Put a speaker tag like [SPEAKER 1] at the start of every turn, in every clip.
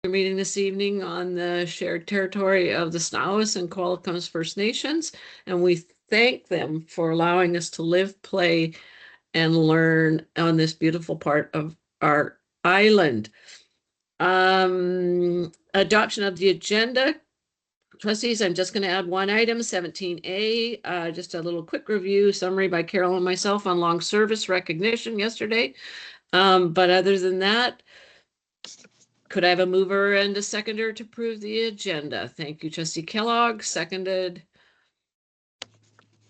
[SPEAKER 1] Meeting this evening on the shared territory of the Snawas and Qualicums First Nations, and we thank them for allowing us to live, play, and learn on this beautiful part of our island. Adoption of the agenda. Trustees, I'm just going to add one item, 17A, just a little quick review, summary by Carol and myself on long service recognition yesterday. But other than that, could I have a mover and a seconder to approve the agenda? Thank you, Trustee Kellogg. Seconded.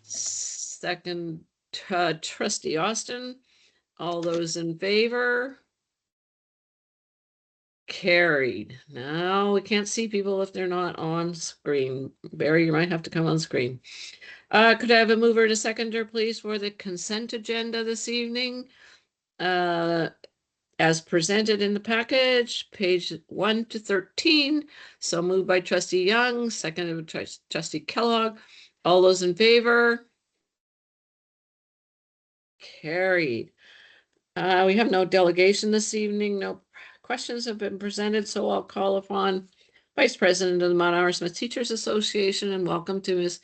[SPEAKER 1] Second, Trustee Austin. All those in favor? Carried. Now we can't see people if they're not on screen. Barry, you might have to come on screen. Could I have a mover and a seconder, please, for the consent agenda this evening? As presented in the package, page 1 to 13. So moved by Trustee Young, seconded by Trustee Kellogg. All those in favor? Carried. We have no delegation this evening. No questions have been presented, so I'll call upon Vice President of the Mount Auburn Smith Teachers Association, and welcome to Ms.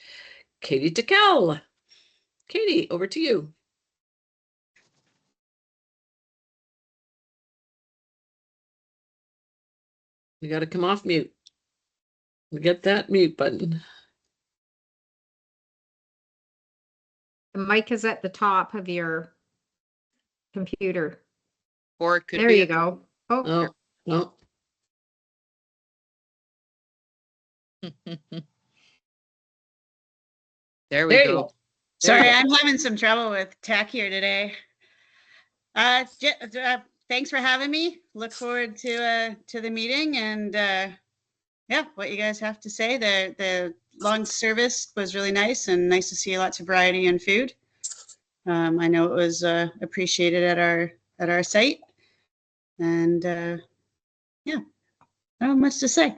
[SPEAKER 1] Katie Tickell. Katie, over to you. You got to come off mute. Get that mute button.
[SPEAKER 2] The mic is at the top of your computer.
[SPEAKER 3] Or it could
[SPEAKER 2] There
[SPEAKER 3] be.
[SPEAKER 2] you go. Oh,
[SPEAKER 1] No.
[SPEAKER 3] There we
[SPEAKER 1] There you
[SPEAKER 3] go.
[SPEAKER 1] go.
[SPEAKER 4] Sorry, I'm having some trouble with tech here today. Thanks for having me. Look forward to the meeting and yeah, what you guys have to say. The long service was really nice and nice to see lots of variety in food. I know it was appreciated at our site, and yeah, not much to say.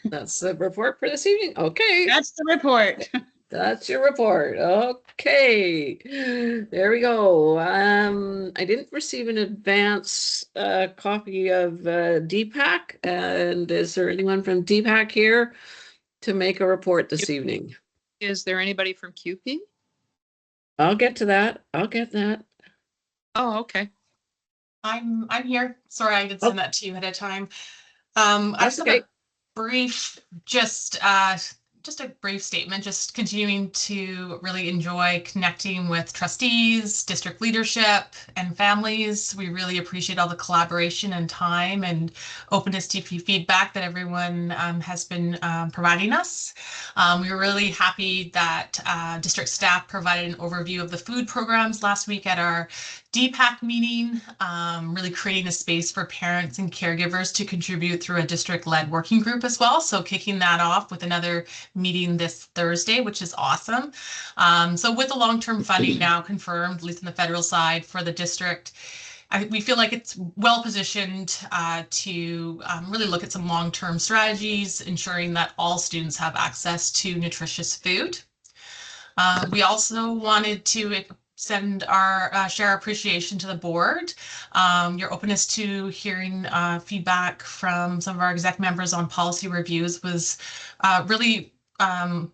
[SPEAKER 1] That's the report for this evening. Okay.
[SPEAKER 4] That's the report.
[SPEAKER 1] That's your report. Okay. There we go. I didn't receive an advance copy of DPAC. And is there anyone from DPAC here to make a report this evening?
[SPEAKER 3] Is there anybody from QP?
[SPEAKER 1] I'll get to that. I'll get that.
[SPEAKER 3] Oh, okay.
[SPEAKER 5] I'm here. Sorry, I didn't send that to you ahead of time. I
[SPEAKER 1] That's
[SPEAKER 5] just have
[SPEAKER 1] okay.
[SPEAKER 5] a brief, just a brief statement, just continuing to really enjoy connecting with trustees, district leadership, and families. We really appreciate all the collaboration and time and openness to feedback that everyone has been providing us. We were really happy that district staff provided an overview of the food programs last week at our DPAC meeting, really creating a space for parents and caregivers to contribute through a district-led working group as well. So kicking that off with another meeting this Thursday, which is awesome. So with the long-term funding now confirmed, at least on the federal side for the district, we feel like it's well positioned to really look at some long-term strategies, ensuring that all students have access to nutritious food. We also wanted to send our share our appreciation to the board. Your openness to hearing feedback from some of our exec members on policy reviews was really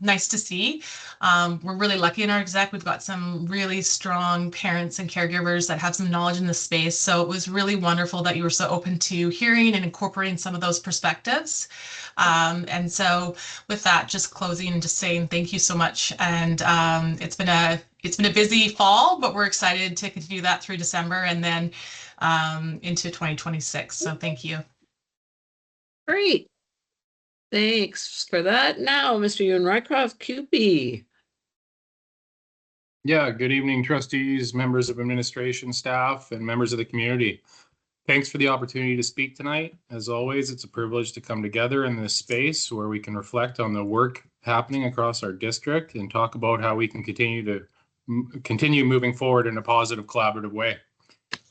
[SPEAKER 5] nice to see. We're really lucky in our exec. We've got some really strong parents and caregivers that have some knowledge in the space. So it was really wonderful that you were so open to hearing and incorporating some of those perspectives. And so with that, just closing and just saying thank you so much. And it's been a busy fall, but we're excited to continue that through December and then into 2026. So thank you.
[SPEAKER 1] Great. Thanks for that. Now, Mr. Ewan Rycroft, QP.
[SPEAKER 6] Yeah, good evening, trustees, members of administration, staff, and members of the community. Thanks for the opportunity to speak tonight. As always, it's a privilege to come together in this space where we can reflect on the work happening across our district and talk about how we can continue moving forward in a positive, collaborative way.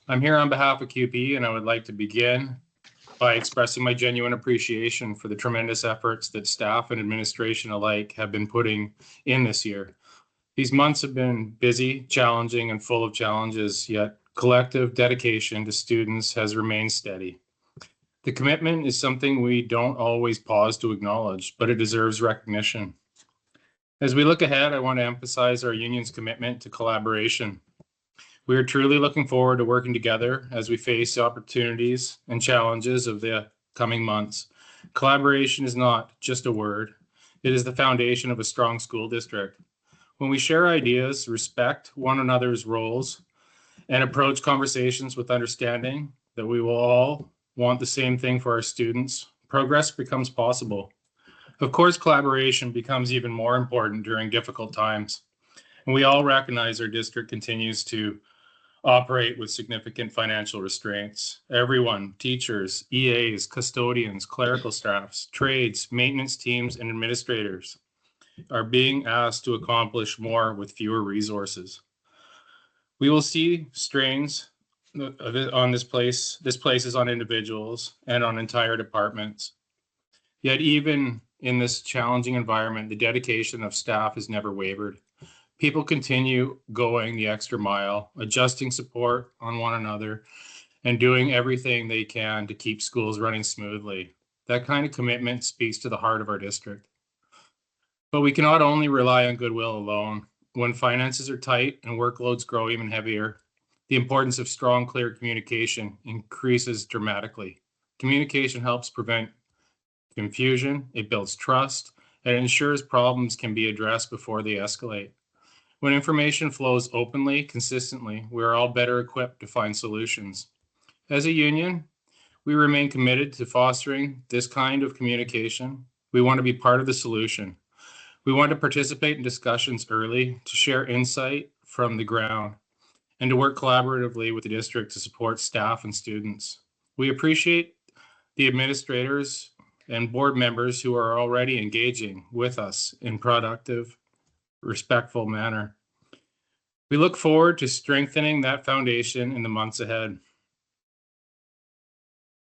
[SPEAKER 6] I'm here on behalf of QP, and I would like to begin by expressing my genuine appreciation for the tremendous efforts that staff and administration alike have been putting in this year. These months have been busy, challenging, and full of challenges, yet collective dedication to students has remained steady. The commitment is something we don't always pause to acknowledge, but it deserves recognition. As we look ahead, I want to emphasize our union's commitment to collaboration. We are truly looking forward to working together as we face the opportunities and challenges of the coming months. Collaboration is not just a word. It is the foundation of a strong school district. When we share ideas, respect one another's roles, and approach conversations with understanding that we will all want the same thing for our students, progress becomes possible. Of course, collaboration becomes even more important during difficult times. And we all recognize our district continues to operate with significant financial restraints. Everyone, teachers, EAs, custodians, clerical staffs, trades, maintenance teams, and administrators are being asked to accomplish more with fewer resources. We will see strains on this places on individuals and on entire departments. Yet even in this challenging environment, the dedication of staff has never wavered. People continue going the extra mile, adjusting support on one another, and doing everything they can to keep schools running smoothly. That kind of commitment speaks to the heart of our district. But we cannot only rely on goodwill alone. When finances are tight and workloads grow even heavier, the importance of strong, clear communication increases dramatically. Communication helps prevent confusion, it builds trust, and it ensures problems can be addressed before they escalate. When information flows openly, consistently, we are all better equipped to find solutions. As a union, we remain committed to fostering this kind of communication. We want to be part of the solution. We want to participate in discussions early, to share insight from the ground, and to work collaboratively with the district to support staff and students. We appreciate the administrators and board members who are already engaging with us in productive, respectful manner. We look forward to strengthening that foundation in the months ahead.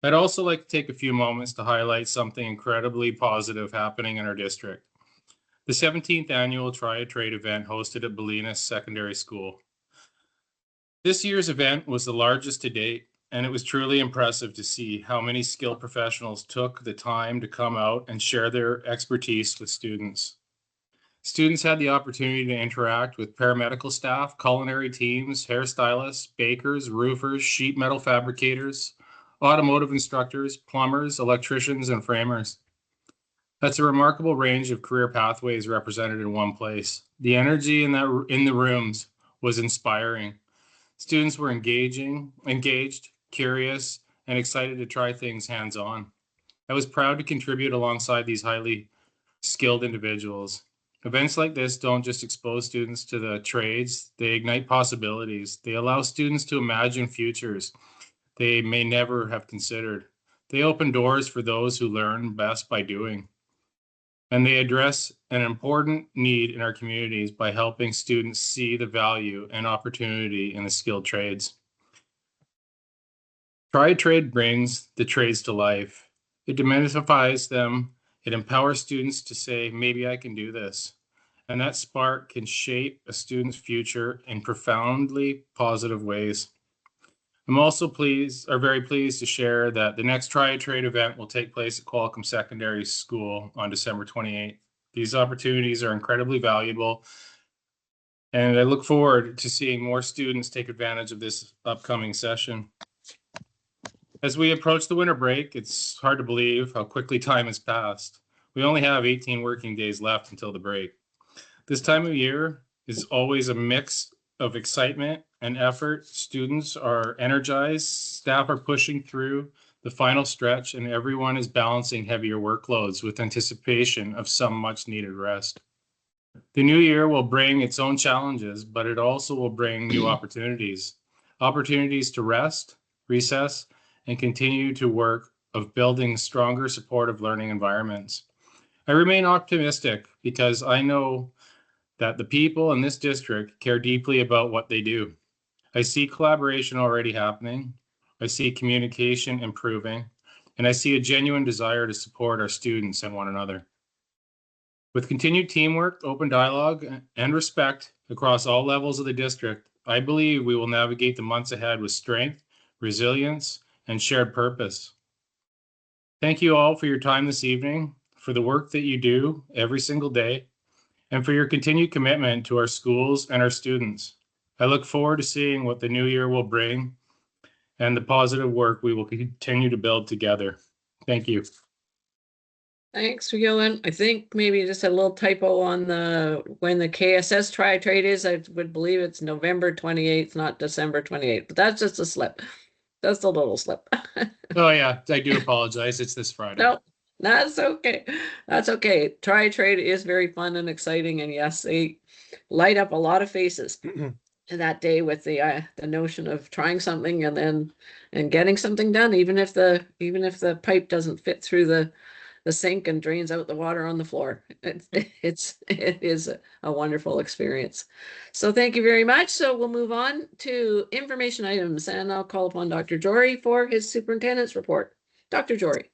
[SPEAKER 6] I'd also like to take a few moments to highlight something incredibly positive happening in our district. The 17th annual Try a Trade event hosted at Bolinas Secondary School. This year's event was the largest to date, and it was truly impressive to see how many skilled professionals took the time to come out and share their expertise with students. Students had the opportunity to interact with paramedical staff, culinary teams, hairstylists, bakers, roofers, sheet metal fabricators, automotive instructors, plumbers, electricians, and framers. That's a remarkable range of career pathways represented in one place. The energy in the rooms was inspiring. Students were engaged, curious, and excited to try things hands-on. I was proud to contribute alongside these highly skilled individuals. Events like this don't just expose students to the trades, they ignite possibilities. They allow students to imagine futures they may never have considered. They open doors for those who learn best by doing. And they address an important need in our communities by helping students see the value and opportunity in the skilled trades. Try a Trade brings the trades to life. It demystifies them. It empowers students to say, maybe I can do this. And that spark can shape a student's future in profoundly positive ways. I'm also very pleased to share that the next Try a Trade event will take place at Qualicum Secondary School on December 28th. These opportunities are incredibly valuable, and I look forward to seeing more students take advantage of this upcoming session. As we approach the winter break, it's hard to believe how quickly time has passed. We only have 18 working days left until the break. This time of year is always a mix of excitement and effort. Students are energized, staff are pushing through the final stretch, and everyone is balancing heavier workloads with anticipation of some much needed rest. The new year will bring its own challenges, but it also will bring new opportunities to rest, recess, and continue to work of building stronger supportive learning environments. I remain optimistic because I know that the people in this district care deeply about what they do. I see collaboration already happening. I see communication improving, and I see a genuine desire to support our students and one another. With continued teamwork, open dialogue, and respect across all levels of the district, I believe we will navigate the months ahead with strength, resilience, and shared purpose. Thank you all for your time this evening, for the work that you do every single day, and for your continued commitment to our schools and our students. I look forward to seeing what the new year will bring and the positive work we will continue to build together. Thank you.
[SPEAKER 1] Thanks for going. I think maybe just a little typo on when the KSS tri-trade is. I would believe it's November 28th, not December 28th, but that's just a slip. That's a little slip.
[SPEAKER 6] Oh yeah, I do apologize. It's this Friday.
[SPEAKER 1] No, that's okay. That's okay. Tri-trade is very fun and exciting, and yes, they light up a lot of faces that day with the notion of trying something and getting something done, even if the pipe doesn't fit through the sink and drains out the water on the floor. It is a wonderful experience. So thank you very much. So we'll move on to information items, and I'll call upon Dr. Jory for his superintendent's report. Dr. Jory.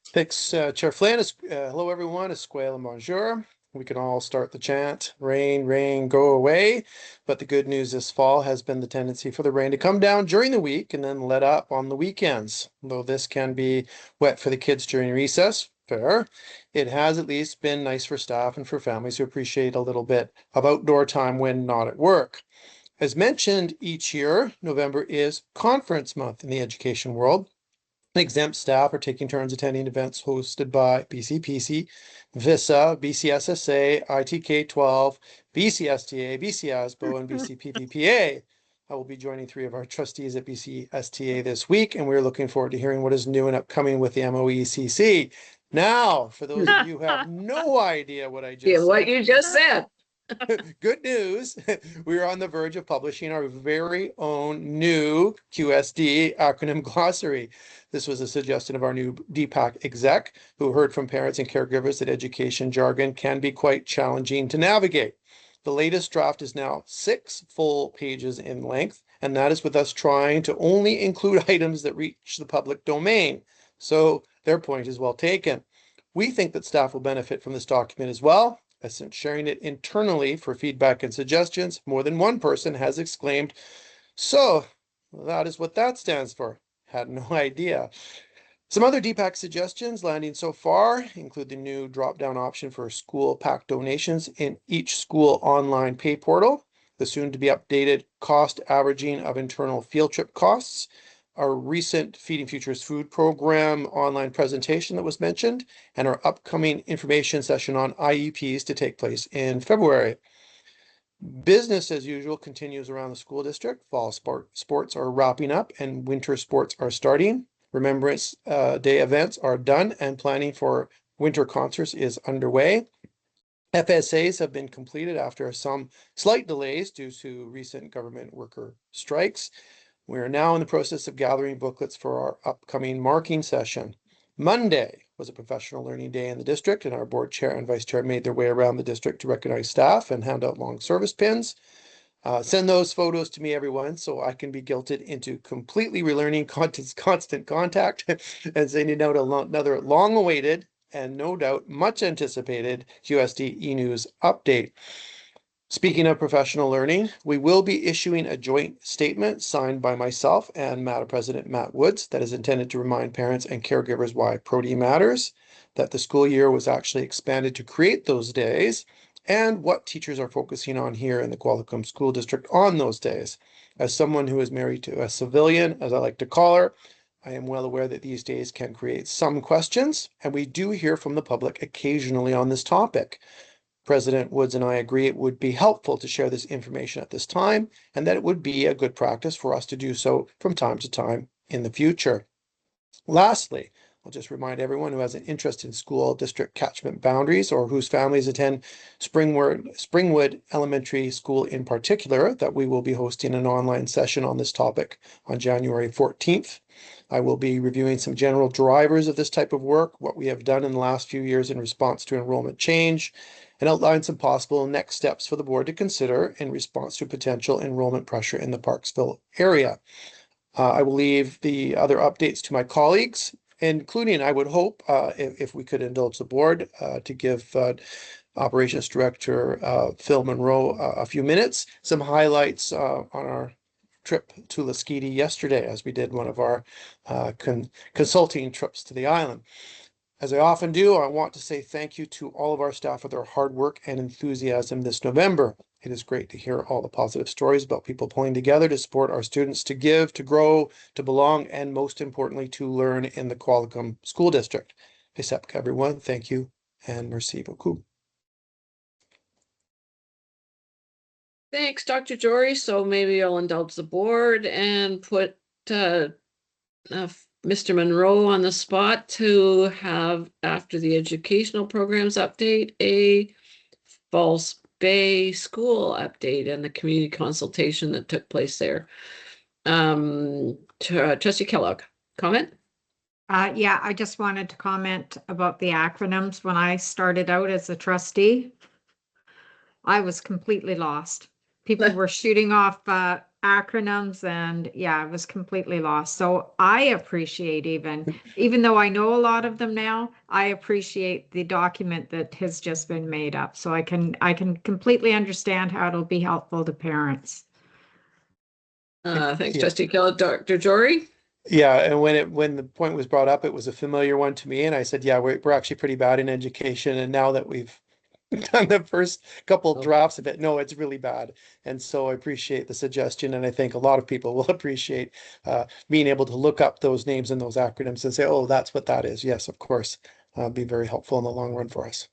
[SPEAKER 7] Thanks, Chair Flynn. Hello, everyone. Esquela bonjour. We can all start the chant, rain, rain, go away. But the good news this fall has been the tendency for the rain to come down during the week and then let up on the weekends. Though this can be wet for the kids during recess, fair, it has at least been nice for staff and for families who appreciate a little bit of outdoor time when not at work. As mentioned each year, November is conference month in the education world. Exempt staff are taking turns attending events hosted by BCPC, VISA, BCSSA, ITK12, BCSTA, BCASBO, and BCPPPA. I will be joining 3 of our trustees at BCSTA this week, and we're looking forward to hearing what is new and upcoming with the MOECC. Now, for those of you who have no idea what I just
[SPEAKER 1] Yeah,
[SPEAKER 7] said,
[SPEAKER 1] what you just said.
[SPEAKER 7] good news, we are on the verge of publishing our very own new QSD acronym glossary. This was a suggestion of our new DPAC exec, who heard from parents and caregivers that education jargon can be quite challenging to navigate. The latest draft is now 6 full pages in length, and that is with us trying to only include items that reach the public domain. So their point is well taken. We think that staff will benefit from this document as well. Since sharing it internally for feedback and suggestions, more than one person has exclaimed, "So that is what that stands for. Had no idea." Some other DPAC suggestions landing so far include the new drop-down option for school pack donations in each school online pay portal, the soon-to-be updated cost averaging of internal field trip costs, our recent Feeding Futures food program online presentation that was mentioned, and our upcoming information session on IEPs to take place in February. Business as usual continues around the school district. Fall sports are wrapping up and winter sports are starting. Remembrance Day events are done and planning for winter concerts is underway. FSAs have been completed after some slight delays due to recent government worker strikes. We are now in the process of gathering booklets for our upcoming marking session. Monday was a professional learning day in the district, and our board chair and vice chair made their way around the district to recognize staff and hand out long service pins. Send those photos to me, everyone, so I can be guilted into completely relearning constant contact and sending out another long-awaited and no doubt much anticipated QSD e-news update. Speaking of professional learning, we will be issuing a joint statement signed by myself and MATA President Matt Woods that is intended to remind parents and caregivers why Pro-D matters, that the school year was actually expanded to create those days, and what teachers are focusing on here in the Qualicum School District on those days. As someone who is married to a civilian, as I like to call her, I am well aware that these days can create some questions, and we do hear from the public occasionally on this topic. President Woods and I agree it would be helpful to share this information at this time, and that it would be a good practice for us to do so from time to time in the future. Lastly, I'll just remind everyone who has an interest in school district catchment boundaries or whose families attend Springwood Elementary School in particular that we will be hosting an online session on this topic on January 14th. I will be reviewing some general drivers of this type of work, what we have done in the last few years in response to enrollment change, and outline some possible next steps for the board to consider in response to potential enrollment pressure in the Parksville area. I will leave the other updates to my colleagues, including, I would hope, if we could indulge the board, to give Operations Director Phil Monroe a few minutes, some highlights on our trip to Lasqueti yesterday, as we did one of our consulting trips to the island. As I often do, I want to say thank you to all of our staff for their hard work and enthusiasm this November. It is great to hear all the positive stories about people pulling together to support our students, to give, to grow, to belong, and most importantly, to learn in the Qualicum School District. Pesepka, everyone, thank you and merci beaucoup.
[SPEAKER 1] Thanks, Dr. Jory. So maybe I'll indulge the board and put Mr. Monroe on the spot to have, after the educational programs update, a False Bay school update and the community consultation that took place there. Trustee Kellogg, comment?
[SPEAKER 2] Yeah, I just wanted to comment about the acronyms. When I started out as a trustee, I was completely lost. People were shooting off acronyms and yeah, I was completely lost. So I appreciate even though I know a lot of them now, I appreciate the document that has just been made up. So I can completely understand how it'll be helpful to parents.
[SPEAKER 1] Thanks,
[SPEAKER 7] Yeah.
[SPEAKER 1] Trustee Kellogg. Dr. Jory?
[SPEAKER 7] Yeah, and when the point was brought up, it was a familiar one to me, and I said, yeah, we're actually pretty bad in education, and now that we've done the first couple
[SPEAKER 1] Oh.
[SPEAKER 7] drafts of it, no, it's really bad. And so I appreciate the suggestion, and I think a lot of people will appreciate being able to look up those names and those acronyms and say, oh, that's what that is. Yes, of course, be very helpful in the long run for us.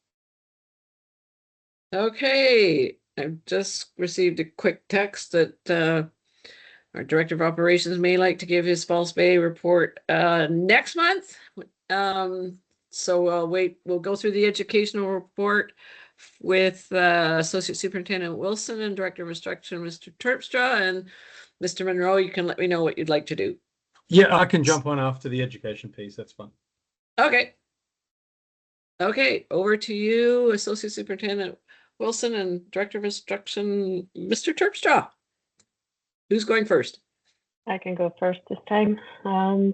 [SPEAKER 1] Okay, I've just received a quick text that our Director of Operations may like to give his False Bay report next month. So we'll go through the educational report with Associate Superintendent Wilson and Director of Instruction, Mr. Terpstra, and Mr. Monroe. You can let me know what you'd like to do.
[SPEAKER 8] Yeah, I can jump on after the education piece. That's fine.
[SPEAKER 1] Okay. Okay, over to you, Associate Superintendent Wilson and Director of Instruction, Mr. Terpstra. Who's going first?
[SPEAKER 9] I can go first this time.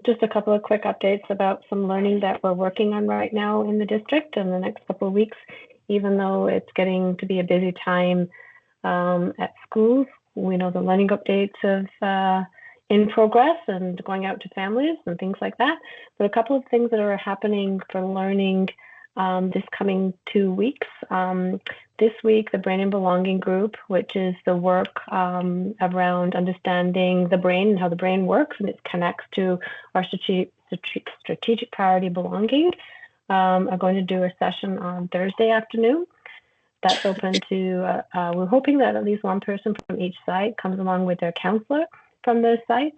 [SPEAKER 9] Just a couple of quick updates about some learning that we're working on right now in the district in the next couple of weeks, even though it's getting to be a busy time at schools. We know the learning updates of in progress and going out to families and things like that. But a couple of things that are happening for learning this coming 2 weeks. This week, the Brain and Belonging Group, which is the work around understanding the brain and how the brain works, and it connects to our strategic priority belonging, are going to do a session on Thursday afternoon. That's open to, we're hoping that at least one person from each site comes along with their counselor from those sites.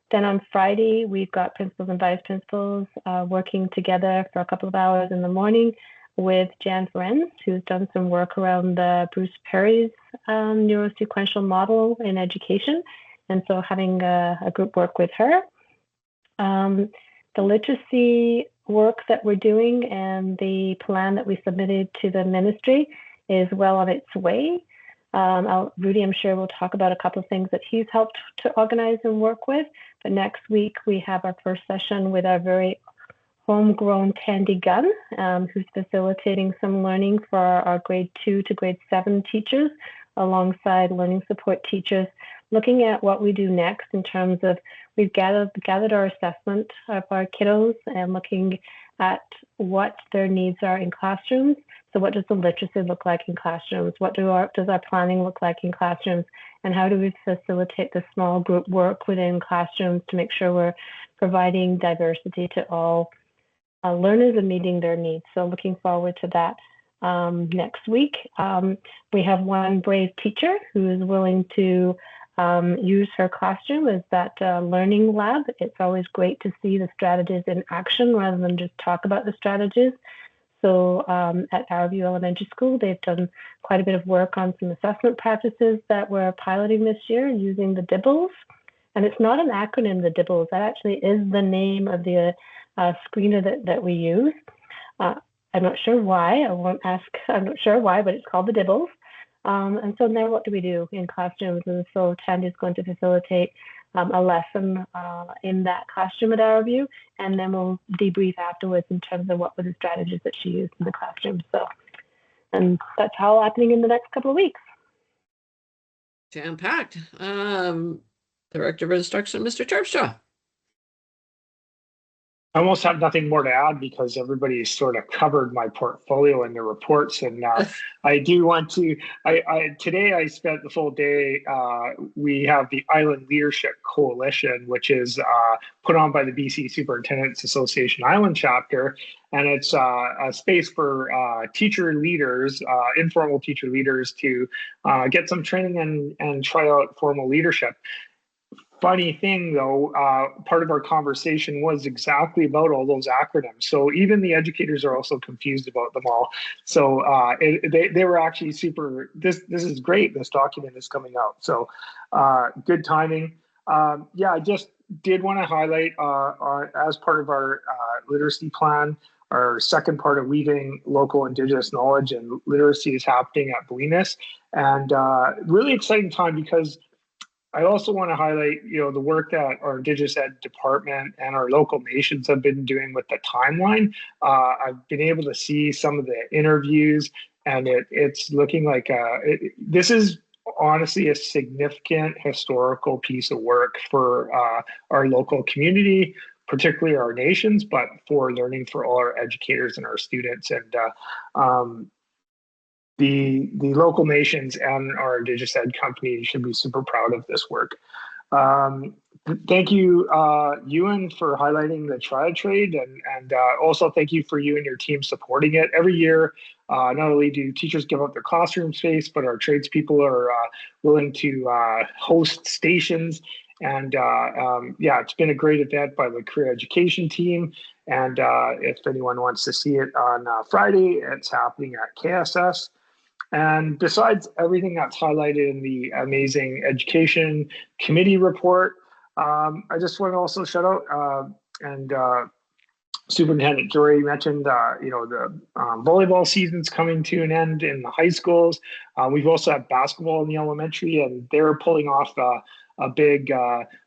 [SPEAKER 9] Then on Friday, we've got principals and vice principals working together for a couple of hours in the morning with Jan Ferenc, who's done some work around the Bruce Perry's neurosequential model in education. And so having a group work with her. The literacy work that we're doing and the plan that we submitted to the ministry is well on its way. Rudy, I'm sure, will talk about a couple of things that he's helped to organize and work with. But next week, we have our first session with our very homegrown Tandy Gunn, who's facilitating some learning for our grade 2 to grade 7 teachers, alongside learning support teachers, looking at what we do next in terms of, we've gathered our assessment of our kiddos and looking at what their needs are in classrooms. So what does the literacy look like in classrooms? What does our planning look like in classrooms? And how do we facilitate the small group work within classrooms to make sure we're providing diversity to all learners and meeting their needs? So looking forward to that next week. We have one brave teacher who is willing to use her classroom as that learning lab. It's always great to see the strategies in action rather than just talk about the strategies. So at Arrowview Elementary School, they've done quite a bit of work on some assessment practices that we're piloting this year using the DIBELS. And it's not an acronym, the DIBELS. That actually is the name of the screener that we use. I'm not sure why. I won't ask. I'm not sure why, but it's called the DIBELS. And so now what do we do in classrooms? And so Tandy is going to facilitate a lesson in that classroom at Arrowview, and then we'll debrief afterwards in terms of what were the strategies that she used in the classroom. So, and that's all happening in the next couple of weeks.
[SPEAKER 1] Jam-packed. Director of Instruction, Mr. Terpstra.
[SPEAKER 10] I almost have nothing more to add because everybody sort of covered my portfolio in their reports. And I do want to, today I spent the full day, we have the Island Leadership Coalition, which is put on by the BC Superintendents Association Island chapter. And it's a space for teacher leaders, informal teacher leaders to get some training and try out formal leadership. Funny thing though, part of our conversation was exactly about all those acronyms. So even the educators are also confused about them all. So they were actually super, this is great, this document is coming out. So good timing. Yeah, I just did want to highlight as part of our literacy plan, our second part of weaving local Indigenous knowledge and literacy is happening at Bolinas. And really exciting time because I also want to highlight, the work that our Indigenous Ed department and our local nations have been doing with the timeline. I've been able to see some of the interviews, and it's looking like this is honestly a significant historical piece of work for our local community, particularly our nations, but for learning for all our educators and our students. And the local nations and our Indigenous Ed company should be super proud of this work. Thank you, Ewan, for highlighting the triad trade, and also thank you for you and your team supporting it. Every year, not only do teachers give up their classroom space, but our tradespeople are willing to host stations. And yeah, it's been a great event by the career education team. And if anyone wants to see it on Friday, it's happening at KSS. And besides everything that's highlighted in the amazing education committee report, I just want to also shout out and Superintendent Jory mentioned, the volleyball season's coming to an end in the high schools. We've also had basketball in the elementary, and they're pulling off a big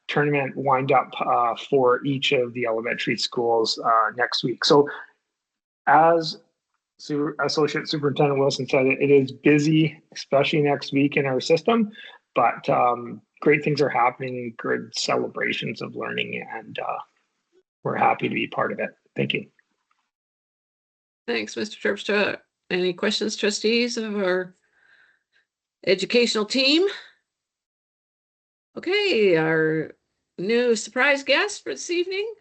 [SPEAKER 10] tournament wind up for each of the elementary schools next week. So as Associate Superintendent Wilson said, it is busy, especially next week in our system, but great things are happening, good celebrations of learning, and we're happy to be part of it. Thank you.
[SPEAKER 1] Thanks, Mr. Terpstra. Any questions, trustees, of our educational team? Okay, our new surprise guest for this evening,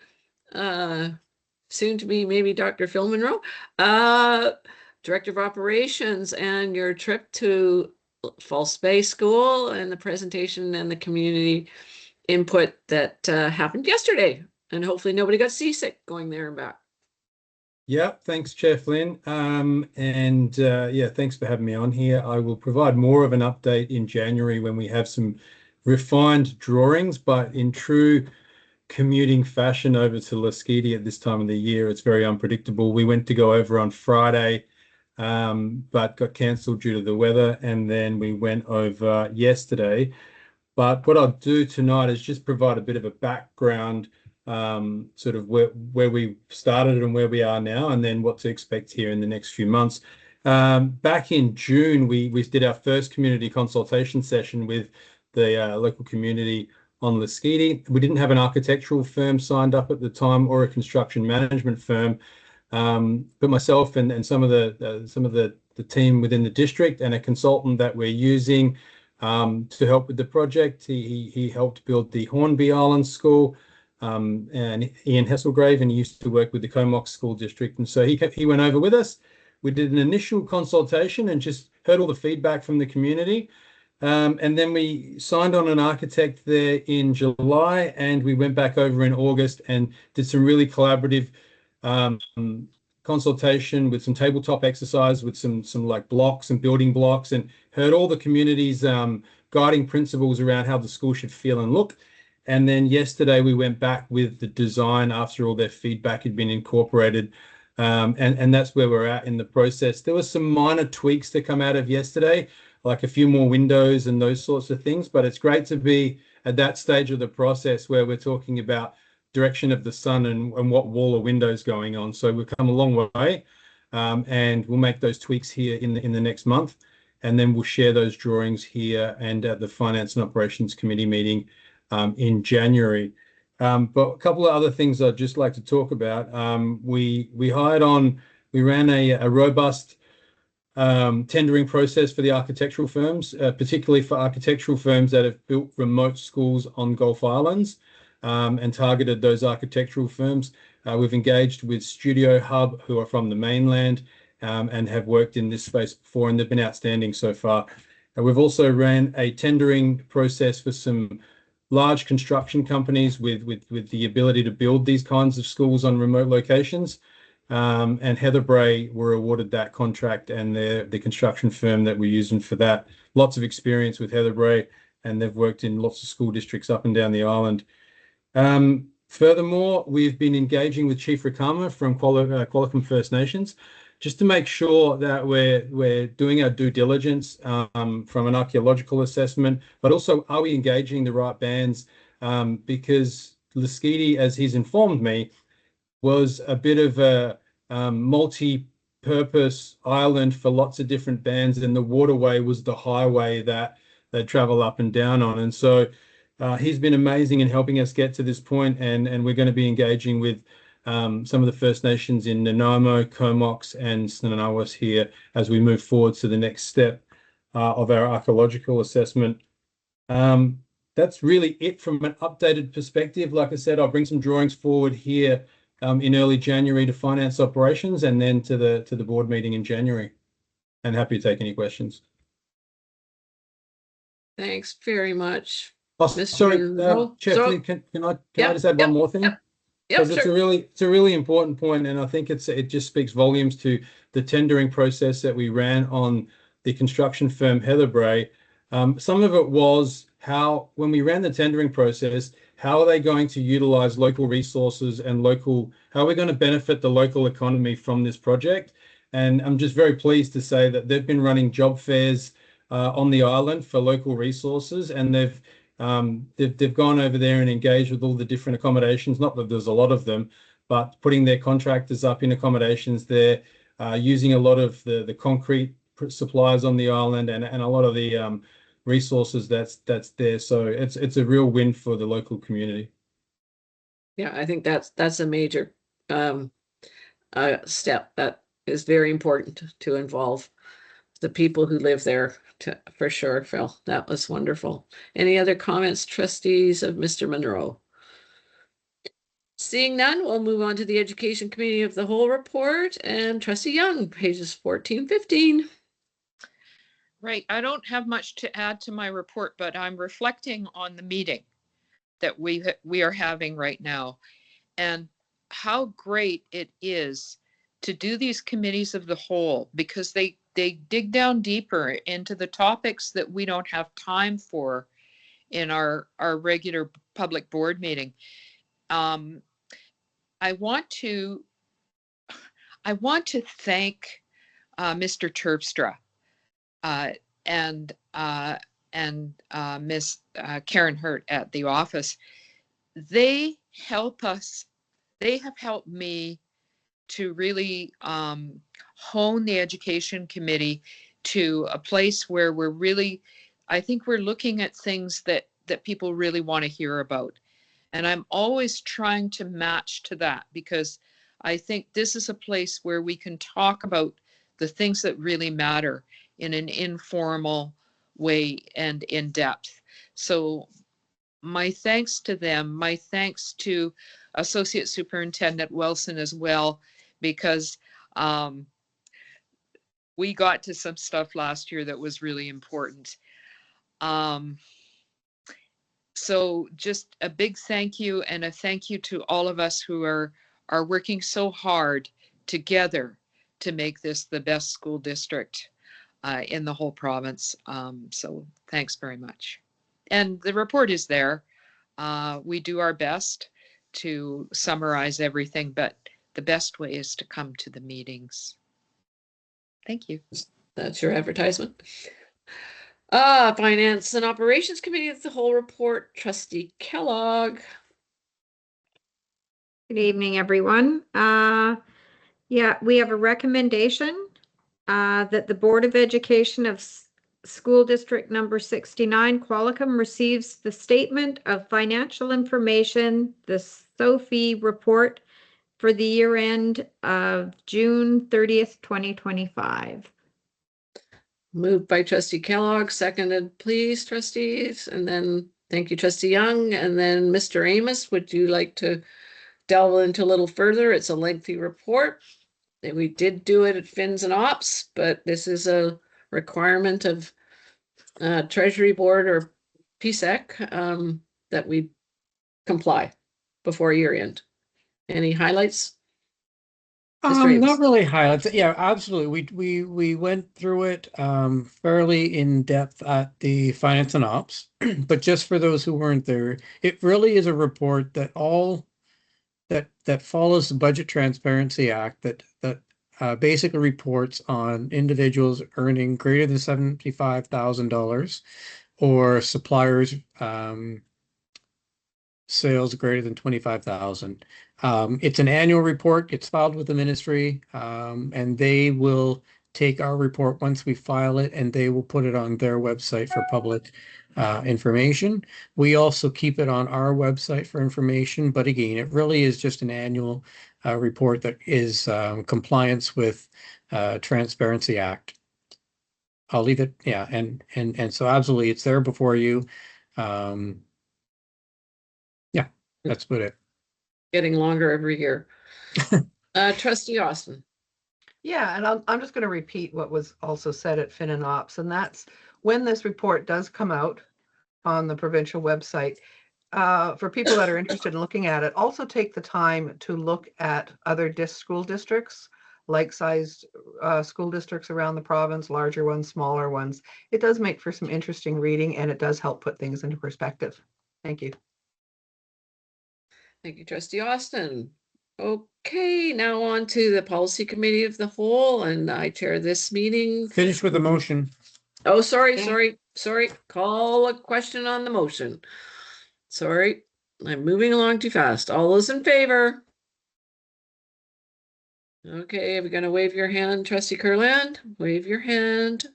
[SPEAKER 1] soon to be maybe Dr. Phil Monroe, Director of Operations, and your trip to False Bay School and the presentation and the community input that happened yesterday. And hopefully nobody got seasick going there and back.
[SPEAKER 8] Yeah, thanks, Chair Flynn. Yeah, thanks for having me on here. I will provide more of an update in January when we have some refined drawings, but in true commuting fashion over to Lasqueti at this time of the year, it's very unpredictable. We went to go over on Friday, but got cancelled due to the weather, and then we went over yesterday. But what I'll do tonight is just provide a bit of a background, sort of where we started and where we are now, and then what to expect here in the next few months. Back in June, we did our first community consultation session with the local community on Lasqueti. We didn't have an architectural firm signed up at the time or a construction management firm, but myself and some of the team within the district and a consultant that we're using to help with the project. He helped build the Hornby Island School, and Ian Hesselgrave, and he used to work with the Comox School District. And so he went over with us. We did an initial consultation and just heard all the feedback from the community. And then we signed on an architect there in July, and we went back over in August and did some really collaborative consultation with some tabletop exercise with some like blocks and building blocks, and heard all the community's guiding principles around how the school should feel and look. And then yesterday we went back with the design after all their feedback had been incorporated. And that's where we're at in the process. There were some minor tweaks to come out of yesterday, like a few more windows and those sorts of things. But it's great to be at that stage of the process where we're talking about direction of the sun and what wall or windows going on. So we've come a long way, and we'll make those tweaks here in the next month. And then we'll share those drawings here and at the Finance and Operations Committee meeting in January. But a couple of other things I'd just like to talk about. We ran a robust tendering process for the architectural firms, particularly for architectural firms that have built remote schools on Gulf Islands, and targeted those architectural firms. We've engaged with Studio Hub, who are from the mainland, and have worked in this space before, and they've been outstanding so far. We've also ran a tendering process for some large construction companies with the ability to build these kinds of schools on remote locations. And Heather Bray were awarded that contract, and they're the construction firm that we're using for that. Lots of experience with Heather Bray, and they've worked in lots of school districts up and down the island. Furthermore, we've been engaging with Chief Rakama from Qualicum First Nations, just to make sure that we're doing our due diligence from an archaeological assessment, but also are we engaging the right bands? Because Lasqueti, as he's informed me, was a bit of a multi-purpose island for lots of different bands, and the waterway was the highway that they travel up and down on. And so he's been amazing in helping us get to this point, and we're going to be engaging with some of the First Nations in Nanaimo, Comox, and Snanawas here as we move forward to the next step of our archaeological assessment. That's really it from an updated perspective. Like I said, I'll bring some drawings forward here in early January to finance operations, and then to the board meeting in January. And happy to take any questions.
[SPEAKER 1] Thanks very much.
[SPEAKER 8] Oh,
[SPEAKER 1] Mr.
[SPEAKER 8] sorry,
[SPEAKER 1] Monroe.
[SPEAKER 8] Chair,
[SPEAKER 1] So-
[SPEAKER 8] can I
[SPEAKER 1] Yep,
[SPEAKER 8] just add
[SPEAKER 1] yep,
[SPEAKER 8] one more thing?
[SPEAKER 1] Yep,
[SPEAKER 8] Because it's
[SPEAKER 1] sure.
[SPEAKER 8] a really important point, and I think it just speaks volumes to the tendering process that we ran on the construction firm Heather Bray. Some of it was how, when we ran the tendering process, how are they going to utilize local resources and how are we going to benefit the local economy from this project? And I'm just very pleased to say that they've been running job fairs on the island for local resources, and they've gone over there and engaged with all the different accommodations. Not that there's a lot of them, but putting their contractors up in accommodations there, using a lot of the concrete suppliers on the island, and a lot of the resources that's there. So it's a real win for the local community.
[SPEAKER 1] Yeah, I think that's a major step that is very important to involve the people who live there, for sure, Phil. That was wonderful. Any other comments, trustees of Mr. Monroe? Seeing none, we'll move on to the Education Committee of the Whole report, and Trustee Young, pages 14, 15.
[SPEAKER 3] Right. I don't have much to add to my report, but I'm reflecting on the meeting that we are having right now, and how great it is to do these committees of the whole, because they dig down deeper into the topics that we don't have time for in our regular public board meeting. I want to thank Mr. Terpstra and Miss Karen Hurt at the office. They help us. They have helped me to really hone the education committee to a place where I think we're looking at things that people really want to hear about. And I'm always trying to match to that, because I think this is a place where we can talk about the things that really matter in an informal way and in depth. So my thanks to them, my thanks to Associate Superintendent Wilson as well, because we got to some stuff last year that was really important. So just a big thank you, and a thank you to all of us who are working so hard together to make this the best school district in the whole province. So thanks very much. And the report is there. We do our best to summarize everything, but the best way is to come to the meetings. Thank you.
[SPEAKER 1] That's your advertisement. Finance and Operations Committee of the Whole report, Trustee Kellogg.
[SPEAKER 2] Good evening, everyone. Yeah, we have a recommendation that the Board of Education of School District number 69, Qualicum, receives the Statement of Financial Information, the SOFI report for the year end of June 30th, 2025.
[SPEAKER 1] Moved by trustee Kellogg, seconded, please, trustees, and then thank you, trustee Young, and then Mr. Amos, would you like to delve into a little further? It's a lengthy report. And we did do it at Fins and Ops, but this is a requirement of Treasury Board or PSEC that we comply before year end. Any highlights? Mr. Amos.
[SPEAKER 11] Not really highlights. Yeah, absolutely. We went through it fairly in depth at the Finance and Ops, but just for those who weren't there, it really is a report that that follows the Budget Transparency Act that basically reports on individuals earning greater than $75,000 or suppliers sales greater than 25,000. It's an annual report. It's filed with the ministry, and they will take our report once we file it, and they will put it on their website for public information. We also keep it on our website for information, but again, it really is just an annual report that is compliance with Transparency Act. I'll leave it. Yeah, and so absolutely, it's there before you. Yeah, that's about it.
[SPEAKER 1] Getting longer every year. Trustee Austin.
[SPEAKER 12] Yeah, and I'm just going to repeat what was also said at Fin and Ops, and that's when this report does come out on the provincial website, for people that are interested in looking at it, also take the time to look at other school districts, like-sized school districts around the province, larger ones, smaller ones. It does make for some interesting reading, and it does help put things into perspective. Thank you.
[SPEAKER 1] Thank you, trustee Austin. Okay, now on to the Policy Committee of the Whole, and I chair this meeting.
[SPEAKER 11] Finish with the motion.
[SPEAKER 1] Oh, sorry. Call a question on the motion. Sorry, I'm moving along too fast. All those in favor? Okay, are we going to wave your hand, trustee Kurland? Wave your hand.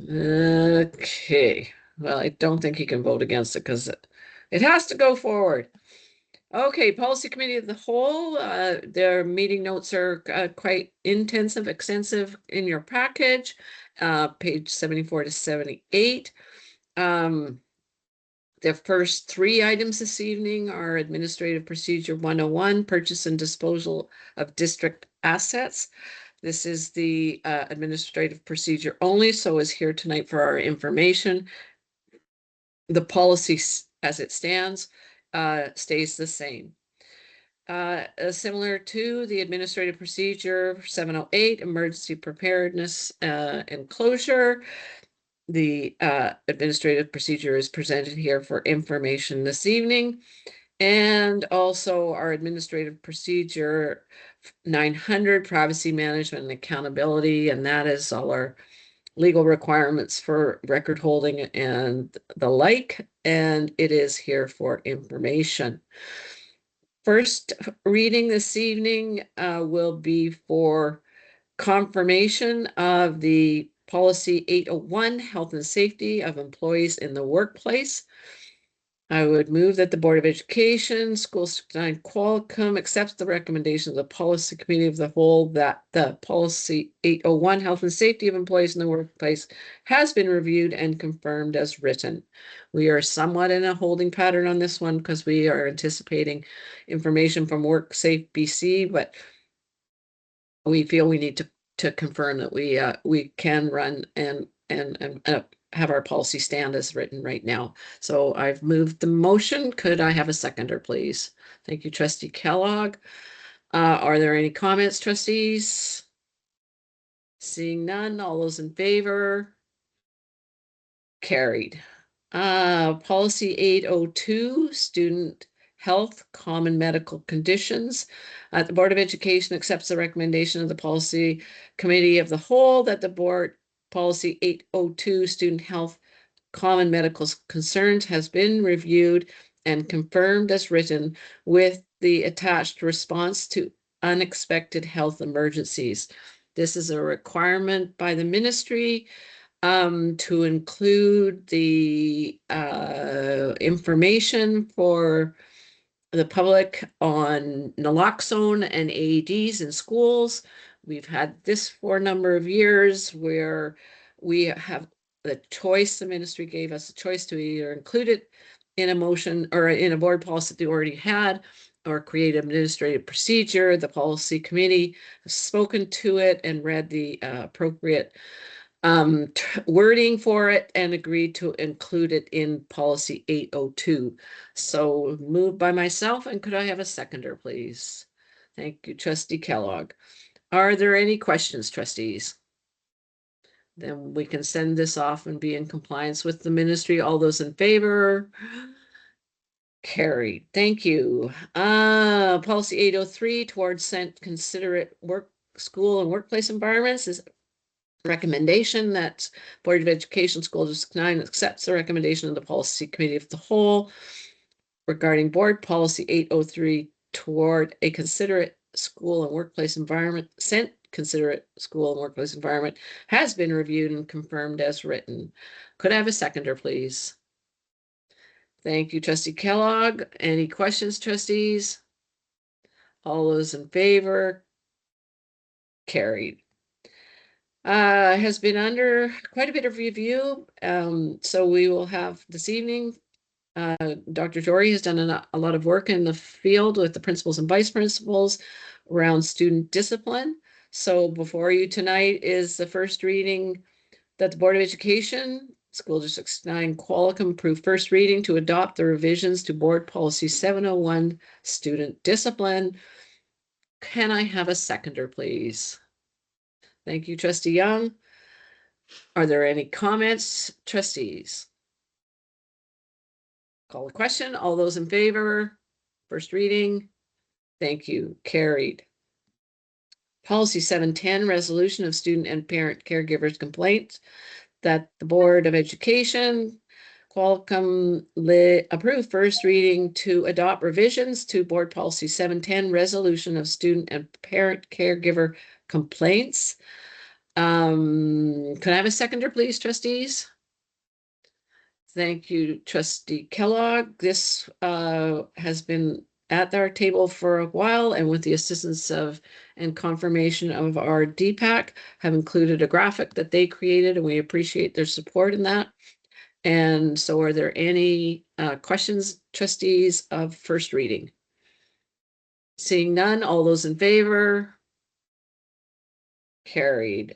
[SPEAKER 1] Okay, well, I don't think he can vote against it because it has to go forward. Okay, Policy Committee of the Whole, their meeting notes are quite extensive in your package, page 74 to 78. The first three items this evening are Administrative Procedure 101, Purchase and Disposal of District Assets. This is the administrative procedure only, so is here tonight for our information. The policy as it stands stays the same. Similar to the Administrative Procedure 708, Emergency Preparedness and Closure, the Administrative Procedure is presented here for information this evening. And also our Administrative Procedure 900, Privacy Management and Accountability, and that is all our legal requirements for record holding and the like, and it is here for information. First reading this evening will be for confirmation of the Policy 801, Health and Safety of Employees in the Workplace. I would move that the Board of Education, School District 9 Qualicum accepts the recommendation of the Policy Committee of the Whole that the Policy 801, Health and Safety of Employees in the Workplace, has been reviewed and confirmed as written. We are somewhat in a holding pattern on this one because we are anticipating information from WorkSafe BC, but we feel we need to confirm that we can run and have our policy stand as written right now. So I've moved the motion. Could I have a seconder, please? Thank you, trustee Kellogg. Are there any comments, trustees? Seeing none, all those in favor? Carried. Policy 802, Student Health, Common Medical Conditions. The Board of Education accepts the recommendation of the Policy Committee of the Whole that the board Policy 802, Student Health, Common Medical Concerns, has been reviewed and confirmed as written with the attached response to unexpected health emergencies. This is a requirement by the ministry to include the information for the public on naloxone and AEDs in schools. We've had this for a number of years where we have the choice, the ministry gave us a choice to either include it in a motion or in a board policy that they already had, or create administrative procedure. The policy committee has spoken to it and read the appropriate wording for it and agreed to include it in policy 802. So moved by myself, and could I have a seconder, please? Thank you, trustee Kellogg. Are there any questions, trustees? Then we can send this off and be in compliance with the ministry. All those in favor? Carried. Thank you. Policy 803 towards considerate work, school and workplace environments is recommendation that Board of Education School District 9 accepts the recommendation of the Policy Committee of the Whole regarding Board Policy 803 toward a considerate school and workplace environment. Considerate school and workplace environment has been reviewed and confirmed as written. Could I have a seconder, please? Thank you, trustee Kellogg. Any questions, trustees? All those in favor? Carried. Has been under quite a bit of review. So we will have this evening, Dr. Jory has done a lot of work in the field with the principals and vice principals around student discipline. So before you tonight is the first reading that the Board of Education, School District 9 Qualicum approved first reading to adopt the revisions to Board Policy 701 Student Discipline. Can I have a seconder, please? Thank you, trustee Young. Are there any comments, trustees? Call the question. All those in favor? First reading. Thank you. Carried. Policy 710, resolution of student and parent caregivers complaints that the Board of Education, Qualicum approved first reading to adopt revisions to Board Policy 710, resolution of student and parent caregiver complaints. Can I have a seconder, please, trustees? Thank you, trustee Kellogg. This has been at our table for a while, and with the assistance of and confirmation of our DPAC, have included a graphic that they created, and we appreciate their support in that. And so are there any questions, trustees, of first reading? Seeing none, all those in favor? Carried.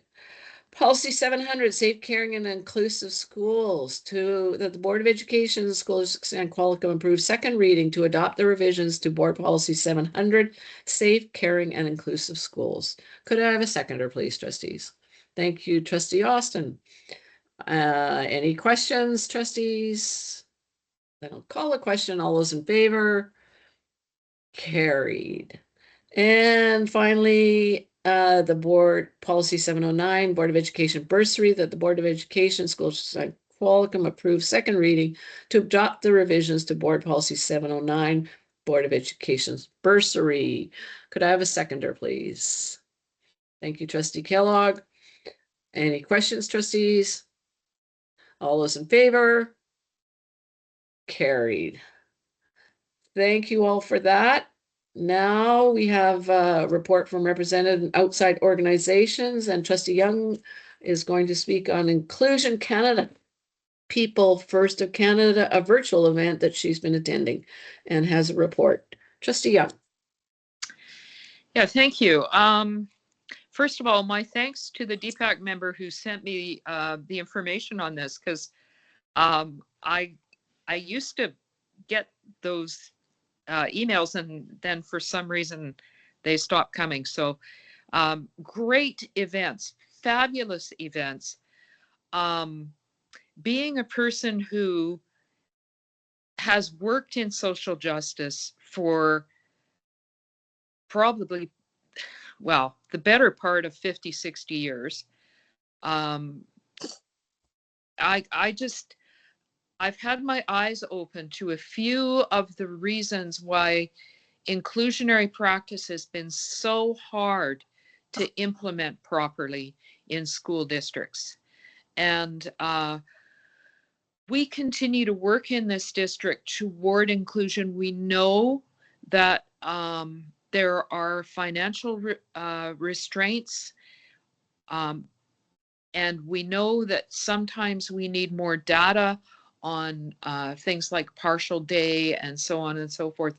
[SPEAKER 1] Policy 700, safe, caring, and inclusive schools, to that the Board of Education Schools and Qualicum approve second reading to adopt the revisions to Board Policy 700, safe, caring, and inclusive schools. Could I have a seconder, please, trustees? Thank you, trustee Austin. Any questions, trustees? Then I'll call a question. All those in favor? Carried. And finally, the Board Policy 709, Board of Education bursary, that the Board of Education Schools and Qualicum approve second reading to adopt the revisions to Board Policy 709, Board of Education's bursary. Could I have a seconder, please? Thank you, trustee Kellogg. Any questions, trustees? All those in favor? Carried. Thank you all for that. Now we have a report from representative outside organizations, and trustee Young is going to speak on Inclusion Canada, People First of Canada, a virtual event that she's been attending, and has a report. Trustee Young.
[SPEAKER 3] Yeah, thank you. First of all, my thanks to the DPAC member who sent me the information on this, because I used to get those emails, and then for some reason they stopped coming. So great events, fabulous events. Being a person who has worked in social justice for probably, well, the better part of 50, 60 years, I've had my eyes open to a few of the reasons why inclusionary practice has been so hard to implement properly in school districts. And we continue to work in this district toward inclusion. We know that there are financial restraints, and we know that sometimes we need more data on things like partial day and so on and so forth.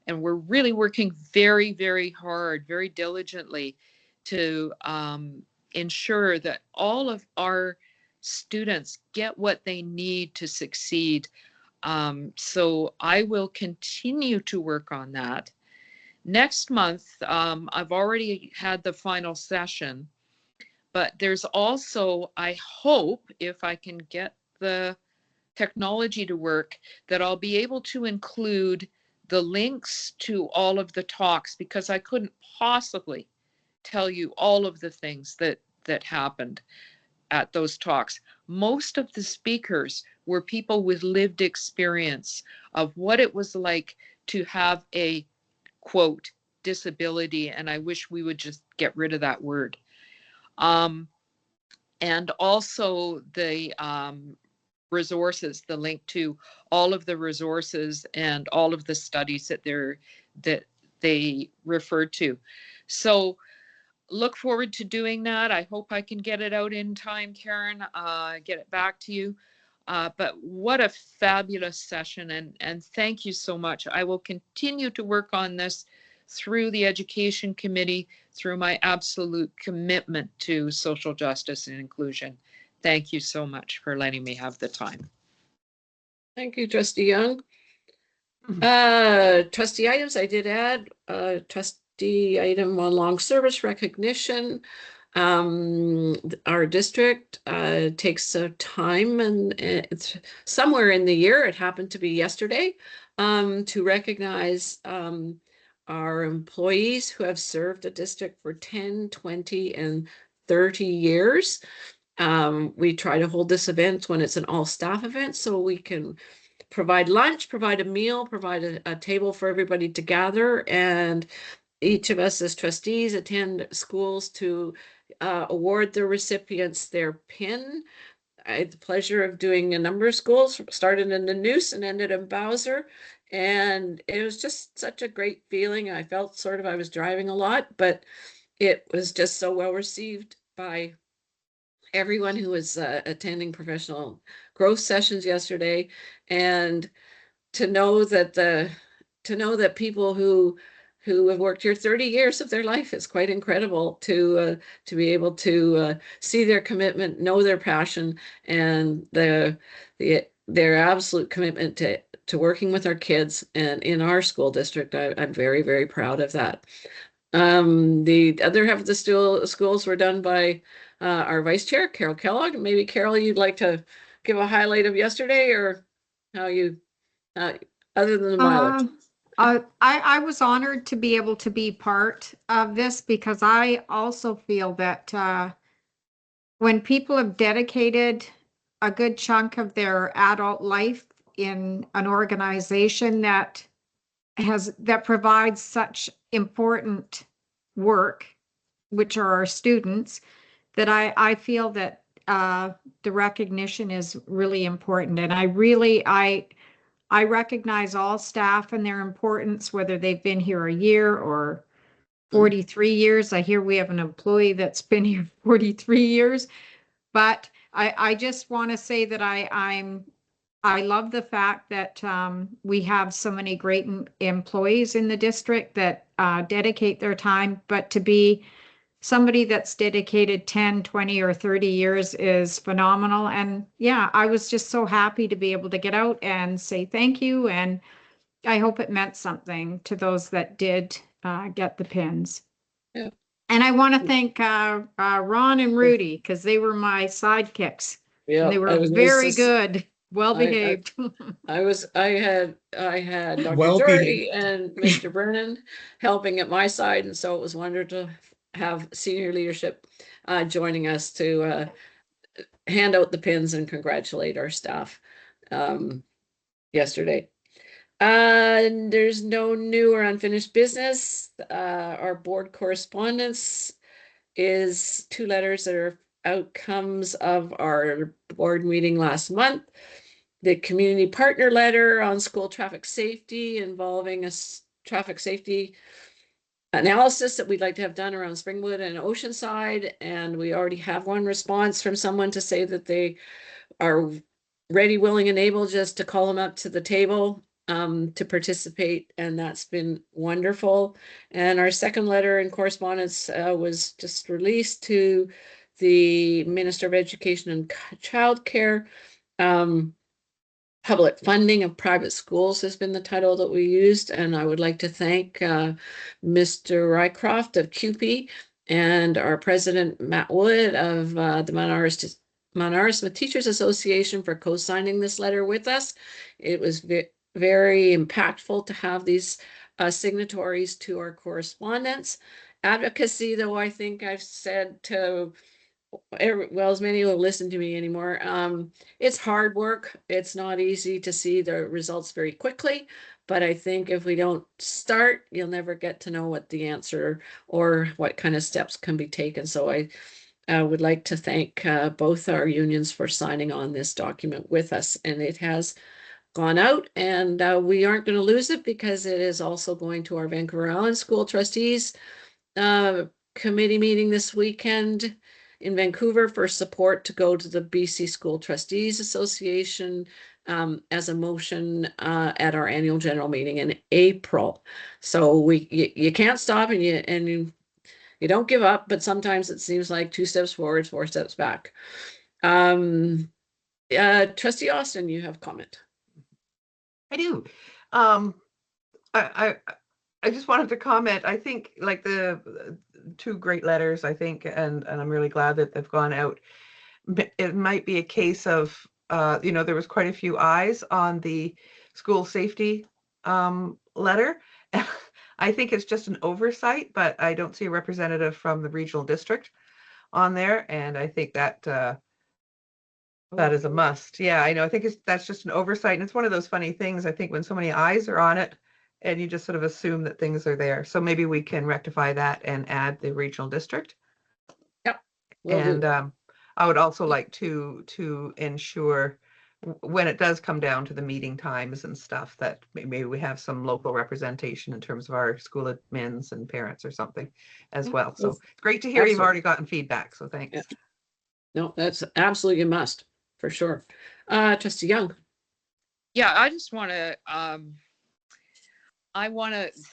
[SPEAKER 3] And we're really working very, very hard, very diligently to ensure that all of our students get what they need to succeed. So I will continue to work on that. Next month, I've already had the final session, but there's also, I hope, if I can get the technology to work, that I'll be able to include the links to all of the talks, because I couldn't possibly tell you all of the things that happened at those talks. Most of the speakers were people with lived experience of what it was like to have a, quote, disability, and I wish we would just get rid of that word. And also the resources, the link to all of the resources and all of the studies that they referred to. So look forward to doing that. I hope I can get it out in time, Karen, get it back to you. But what a fabulous session, and thank you so much. I will continue to work on this through the Education Committee, through my absolute commitment to social justice and inclusion. Thank you so much for letting me have the time.
[SPEAKER 1] Thank you, Trustee Young. Trustee items, I did add trustee item on long service recognition. Our district takes time, and it's somewhere in the year, it happened to be yesterday, to recognize our employees who have served the district for 10, 20, and 30 years. We try to hold this event when it's an all-staff event, so we can provide lunch, provide a meal, provide a table for everybody to gather, and each of us as trustees attend schools to award the recipients their pin. I had the pleasure of doing a number of schools, started in the Noose and ended in Bowser. And it was just such a great feeling. I felt sort of I was driving a lot, but it was just so well received by everyone who was attending professional growth sessions yesterday. And to know that people who have worked here 30 years of their life is quite incredible, to be able to see their commitment, know their passion, and their absolute commitment to working with our kids and in our school district. I'm very, very proud of that. The other half of the schools were done by our vice chair, Carol Kellogg. Maybe Carol, you'd like to give a highlight of yesterday, or how you, other than the mileage.
[SPEAKER 2] I was honored to be able to be part of this, because I also feel that when people have dedicated a good chunk of their adult life in an organization that provides such important work, which are our students, that I feel that the recognition is really important. And I recognize all staff and their importance, whether they've been here a year or 43 years. I hear we have an employee that's been here 43 years, but I just want to say that I love the fact that we have so many great employees in the district that dedicate their time, but to be somebody that's dedicated 10, 20, or 30 years is phenomenal. And yeah, I was just so happy to be able to get out and say thank you. And I hope it meant something to those that did get the pins.
[SPEAKER 1] Yeah.
[SPEAKER 2] And I want to thank Ron and Rudy, because they were my sidekicks.
[SPEAKER 1] Yeah,
[SPEAKER 2] And they were very good, well behaved.
[SPEAKER 1] I had Dr.
[SPEAKER 11] Well
[SPEAKER 1] Doherty
[SPEAKER 11] behaved.
[SPEAKER 1] and Mr. Brennan helping at my side, and so it was wonderful to have senior leadership joining us to hand out the pins and congratulate our staff yesterday. And there's no new or unfinished business. Our board correspondence is 2 letters that are outcomes of our board meeting last month. The community partner letter on school traffic safety involving a traffic safety analysis that we'd like to have done around Springwood and Oceanside. And we already have one response from someone to say that they are ready, willing, and able just to call them up to the table to participate. And that's been wonderful. And our second letter in correspondence was just released to the Minister of Education and Childcare. Public funding of private schools has been the title that we used. And I would like to thank Mr. Rycroft of CUPE and our president, Matt Wood of the Mount Arisma Teachers Association for co-signing this letter with us. It was very impactful to have these signatories to our correspondence. Advocacy, though, I think I've said to well, as many will listen to me anymore. It's hard work. It's not easy to see the results very quickly, but I think if we don't start, you'll never get to know what the answer or what kind of steps can be taken. So I would like to thank both our unions for signing on this document with us, and it has gone out, and we aren't going to lose it because it is also going to our Vancouver Island School Trustees committee meeting this weekend in Vancouver for support to go to the BC School Trustees Association as a motion at our annual general meeting in April. So you can't stop and you don't give up, but sometimes it seems like 2 steps forward, 4 steps back. Trustee Austin, you have comment.
[SPEAKER 12] I do. I just wanted to comment. I think like the 2 great letters, I think, and I'm really glad that they've gone out. It might be a case of, there was quite a few eyes on the school safety letter. I think it's just an oversight, but I don't see a representative from the regional district on there. And I think that that is a must. Yeah, I know. I think that's just an oversight. And it's one of those funny things, I think, when so many eyes are on it, and you just sort of assume that things are there. So maybe we can rectify that and add the regional district.
[SPEAKER 1] Yep.
[SPEAKER 12] And I would also like to ensure when it does come down to the meeting times and stuff that maybe we have some local representation in terms of our school admins and parents or something as well. So it's great to hear you've already gotten feedback. So thanks.
[SPEAKER 1] Yeah. No, that's absolutely a must for sure. Trustee Young.
[SPEAKER 3] Yeah, I just want to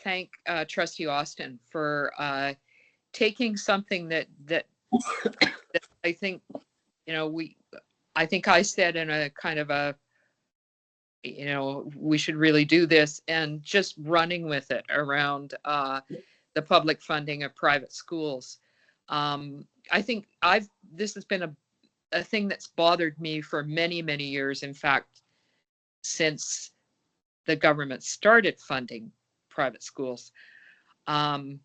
[SPEAKER 3] thank Trustee Austin for taking something that I think, I think I said in a kind of a, we should really do this, and just running with it around the public funding of private schools. I think this has been a thing that's bothered me for many, many years. In fact, since the government started funding private schools. When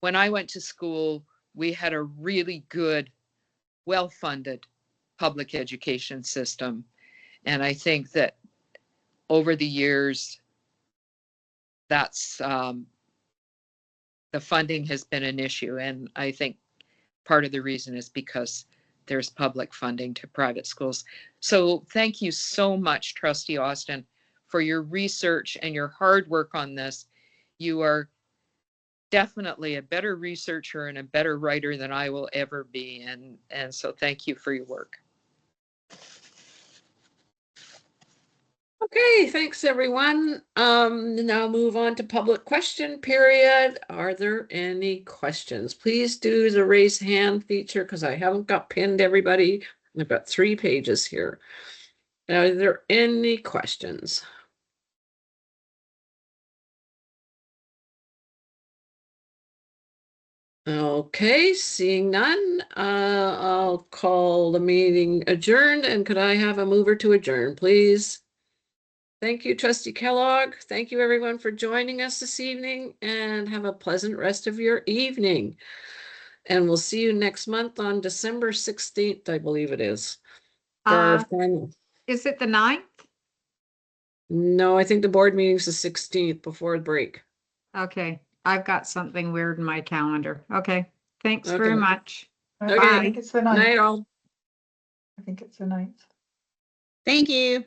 [SPEAKER 3] I went to school, we had a really good, well-funded public education system. And I think that over the years, that's the funding has been an issue. And I think part of the reason is because there's public funding to private schools. So thank you so much, Trustee Austin, for your research and your hard work on this. You are definitely a better researcher and a better writer than I will ever be. And so thank you for your work.
[SPEAKER 1] Okay, thanks everyone. Now move on to public question period. Are there any questions? Please do the raise hand feature because I haven't got pinned everybody. I've got 3 pages here. Are there any questions? Okay, seeing none, I'll call the meeting adjourned. And could I have a mover to adjourn, please? Thank you, Trustee Kellogg. Thank you, everyone, for joining us this evening, and have a pleasant rest of your evening. And we'll see you next month on December 16th, I believe it is. For our final.
[SPEAKER 2] Is it the 9th?
[SPEAKER 1] No, I think the board meeting's the 16th before the break.
[SPEAKER 2] Okay, I've got something weird in my calendar. Okay, thanks very
[SPEAKER 1] Okay.
[SPEAKER 2] much.
[SPEAKER 1] Okay.
[SPEAKER 2] Bye.
[SPEAKER 13] think it's the
[SPEAKER 1] Night
[SPEAKER 13] ninth.
[SPEAKER 1] all.
[SPEAKER 13] I think it's the ninth.
[SPEAKER 4] Thank you.